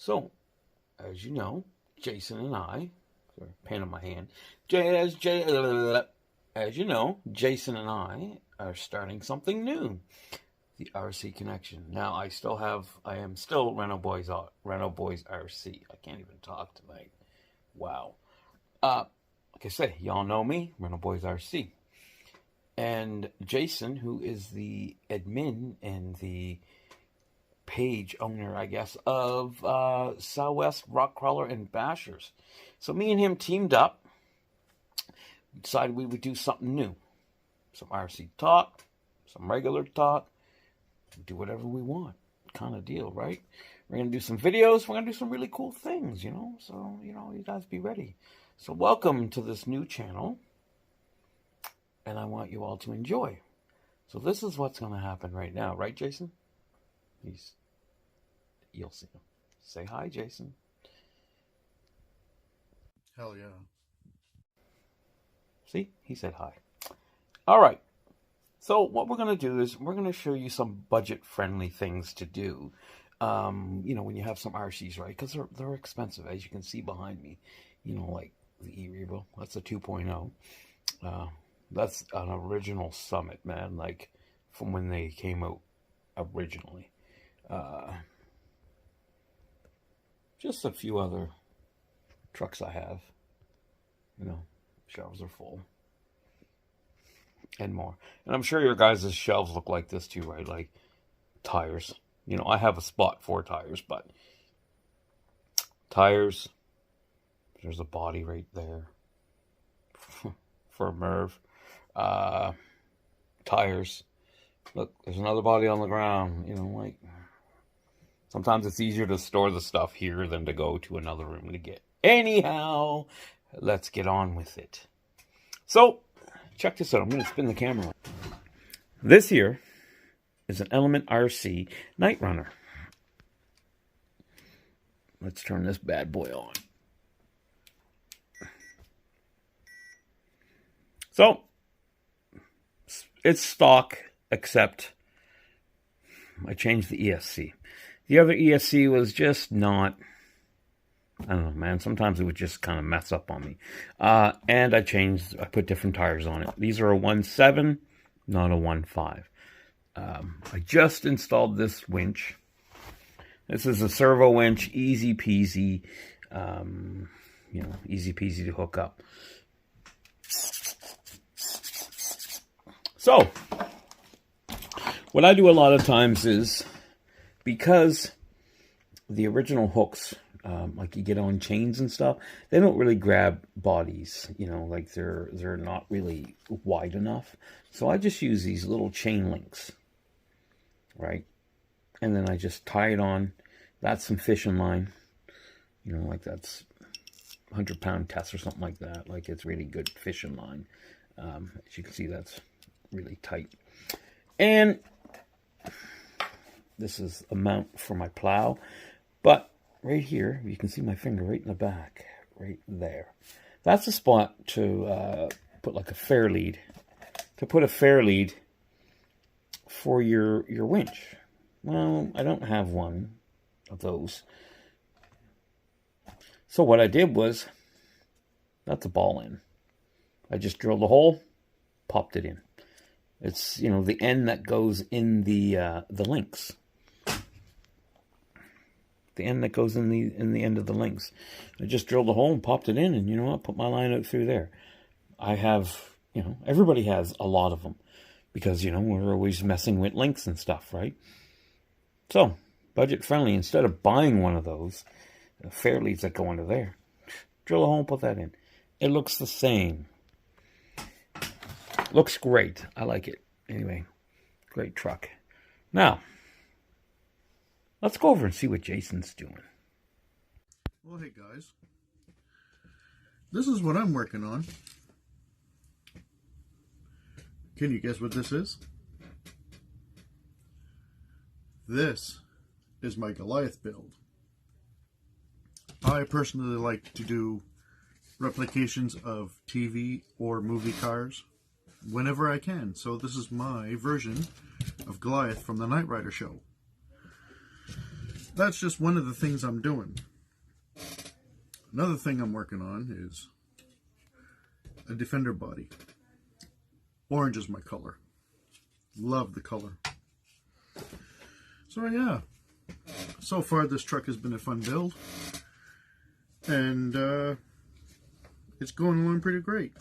So, as you know, Jason and I, sorry, pen in my hand, as you know, Jason and I are starting something new, the RC Connection. Now, I am still Reno Boys RC. I can't even talk tonight. Wow. Like I say, y'all know me, Reno Boys RC. And Jason, who is the admin and the page owner, I guess, of Southwest Rockcrawler and Bashers. So me and him teamed up, decided we would do something new. Some RC talk, some regular talk, do whatever we want kind of deal, right? We're going to do some videos, we're going to do some really cool things, so, you guys be ready. So welcome to this new channel, and I want you all to enjoy. So this is what's going to happen right now, right, Jason? You'll see him. Say hi, Jason. Hell yeah. See? He said hi. All right. So what we're going to do is we're going to show you some budget-friendly things to do. When you have some RCs, right? Because they're expensive, as you can see behind me. Like the E-Revo. That's a 2.0. That's an original Summit, man. Like from when they came out originally. Just a few other trucks I have. Shelves are full. And more. And I'm sure your guys' shelves look like this too, right? Like tires. I have a spot for tires, but tires, there's a body right there for a Merv. Tires. Look, there's another body on the ground. Like sometimes it's easier to store the stuff here than to go to another room to get. Anyhow, let's get on with it. So, check this out. I'm going to spin the camera. This here is an Element RC Night Runner. Let's turn this bad boy on. So, it's stock, except I changed the ESC. The other ESC was just not, I don't know, man. Sometimes it would just kind of mess up on me. And I put different tires on it. These are a 1.7, not a 1.5. I just installed this winch. This is a servo winch, easy peasy, easy peasy to hook up. So, what I do a lot of times is, because the original hooks, like you get on chains and stuff, they don't really grab bodies, like they're not really wide enough. So I just use these little chain links, right? And then I just tie it on. That's some fishing line, like that's 100-pound test or something like that. Like it's really good fishing line. As you can see, that's really tight. And this is a mount for my plow. But right here, you can see my finger right in the back, right there. That's a spot to put like a fair lead. To put a fair lead for your winch. Well, I don't have one of those. So what I did was, that's a ball end. I just drilled a hole, popped it in. It's, the end that goes in the links. The end that goes in the end of the links. I just drilled a hole and popped it in, and put my line out through there. I have, everybody has a lot of them, because we're always messing with links and stuff, right? So budget friendly. Instead of buying one of those fair leads that go under there, drill a hole and put that in. It looks the same. Looks great. I like it. Anyway, great truck. Now, let's go over and see what Jason's doing. Well, hey guys. This is what I'm working on. Can you guess what this is? This is my Goliath build. I personally like to do replications of TV or movie cars whenever I can. So this is my version of Goliath from the Knight Rider show. that's just one of the things I'm doing. Another thing I'm working on is a Defender body. Orange is my color. Love the color. So yeah, so far this truck has been a fun build, and it's going along pretty great.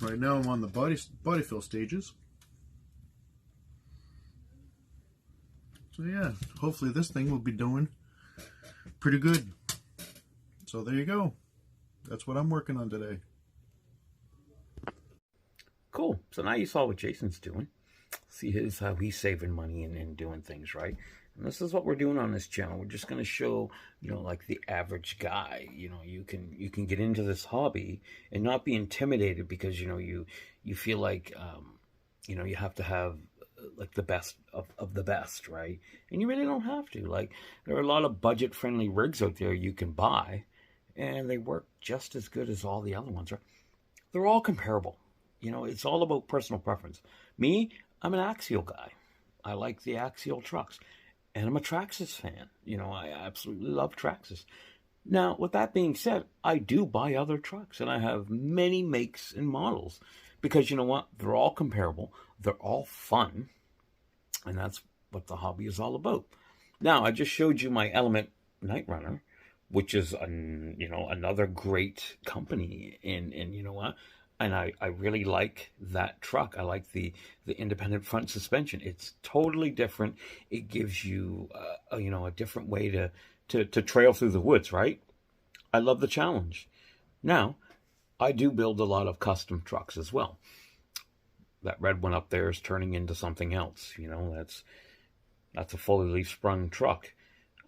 Right now I'm on the body fill stages. So yeah, hopefully this thing will be doing pretty good. So there you go. That's what I'm working on today. Cool. So now you saw what Jason's doing. See how he's saving money and doing things, right? And this is what we're doing on this channel. We're just going to show, like the average guy, you can get into this hobby and not be intimidated because, you feel like, you have to have like the best of the best, right? And you really don't have to. Like, there are a lot of budget-friendly rigs out there you can buy, and they work just as good as all the other ones, right? They're all comparable. It's all about personal preference. Me, I'm an Axial guy. I like the Axial trucks. And I'm a Traxxas fan. I absolutely love Traxxas. Now, with that being said, I do buy other trucks. And I have many makes and models. Because you know what? They're all comparable. They're all fun. And that's what the hobby is all about. Now, I just showed you my Element Night Runner, which is, another great company. And you know what? And I really like that truck. I like the independent front suspension. It's totally different. It gives you, a different way to trail through the woods, right? I love the challenge. Now, I do build a lot of custom trucks as well. That red one up there is turning into something else. That's a fully leaf-sprung truck.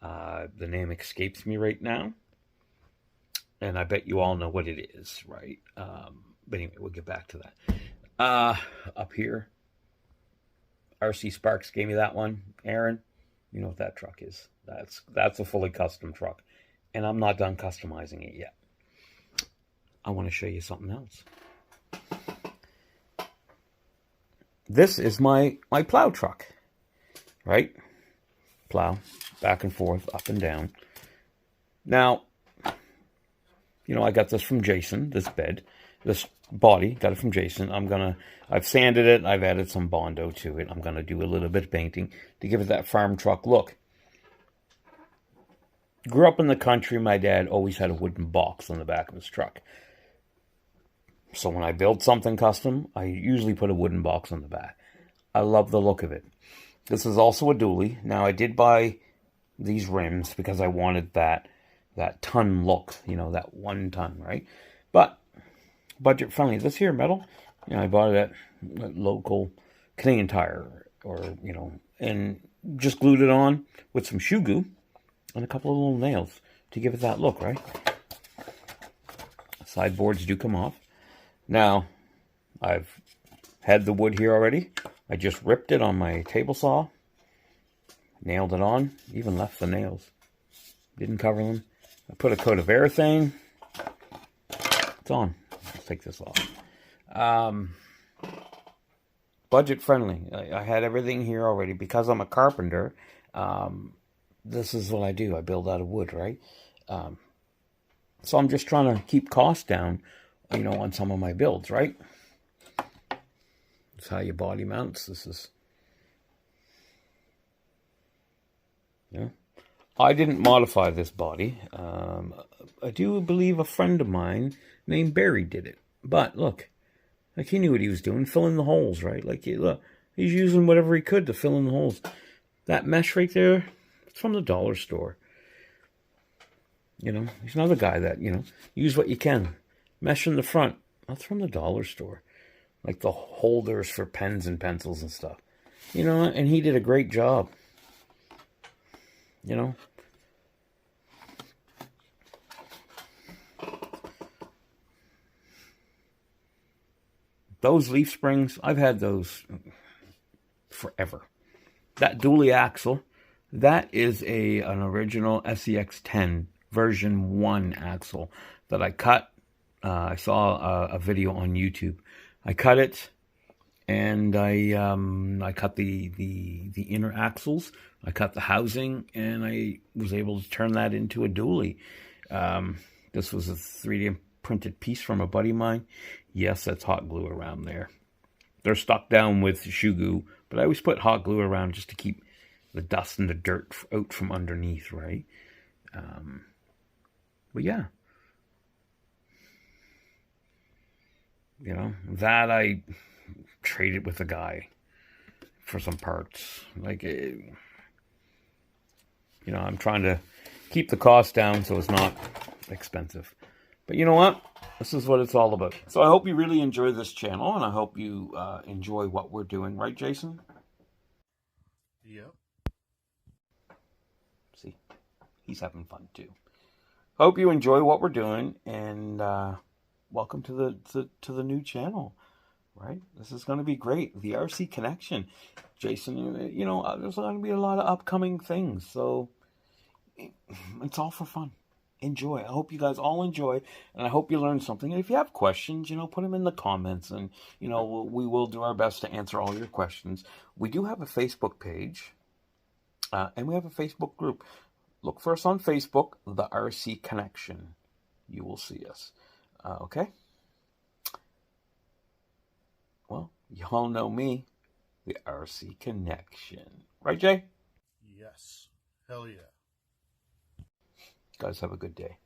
The name escapes me right now. And I bet you all know what it is, right? But anyway, we'll get back to that. Up here, RC Sparks gave me that one. Aaron, you know what that truck is. That's a fully custom truck. And I'm not done customizing it yet. I want to show you something else. This is my plow truck, right? Plow, back and forth, up and down. Now, I got this from Jason, this body, got it from Jason. I've sanded it. I've added some Bondo to it. I'm going to do a little bit of painting to give it that farm truck look. Grew up in the country. My dad always had a wooden box on the back of his truck. So when I build something custom, I usually put a wooden box on the back. I love the look of it. This is also a dually. Now, I did buy these rims because I wanted that ton look, that 1 ton, right? But budget friendly. This here metal, I bought it at local Canadian Tire, and just glued it on with some shoe glue and a couple of little nails to give it that look, right? Sideboards do come off. Now, I've had the wood here already. I just ripped it on my table saw, nailed it on, even left the nails. Didn't cover them. I put a coat of Airthane. It's on. Let's take this off. Budget friendly. I had everything here already. Because I'm a carpenter, this is what I do. I build out of wood, right? So I'm just trying to keep costs down, on some of my builds, right? That's how your body mounts. This is, I didn't modify this body. I do believe a friend of mine named Barry did it. But look, like he knew what he was doing, filling the holes, right? Like, look, he's using whatever he could to fill in the holes. That mesh right there, it's from the dollar store. He's another guy that, use what you can. Mesh in the front, that's from the dollar store. Like the holders for pens and pencils and stuff. And he did a great job. Those leaf springs, I've had those forever. That dually axle, that is an original SEX10 version 1 axle that I cut. I saw a video on YouTube. I cut it and I cut the inner axles, I cut the housing, and I was able to turn that into a dually. This was a 3D printed piece from a buddy of mine. Yes, that's hot glue around there. They're stuck down with shoe glue, but I always put hot glue around just to keep the dust and the dirt out from underneath, right? But yeah, that I traded with a guy for some parts. I'm trying to keep the cost down so it's not expensive. But you know what? This is what it's all about. So I hope you really enjoy this channel, and I hope you enjoy what we're doing. Right, Jason? Yep. See, he's having fun too. Hope you enjoy what we're doing, and welcome to the new channel. Right? This is going to be great. The RC Connection. Jason, there's going to be a lot of upcoming things, so it's all for fun. Enjoy. I hope you guys all enjoy, and I hope you learned something. And if you have questions, put them in the comments, and we will do our best to answer all your questions. We do have a Facebook page, and we have a Facebook group. Look for us on Facebook, the RC Connection. You will see us. Okay? Well, you all know me, the RC Connection. Right, Jay? Yes. Hell yeah. Guys, have a good day.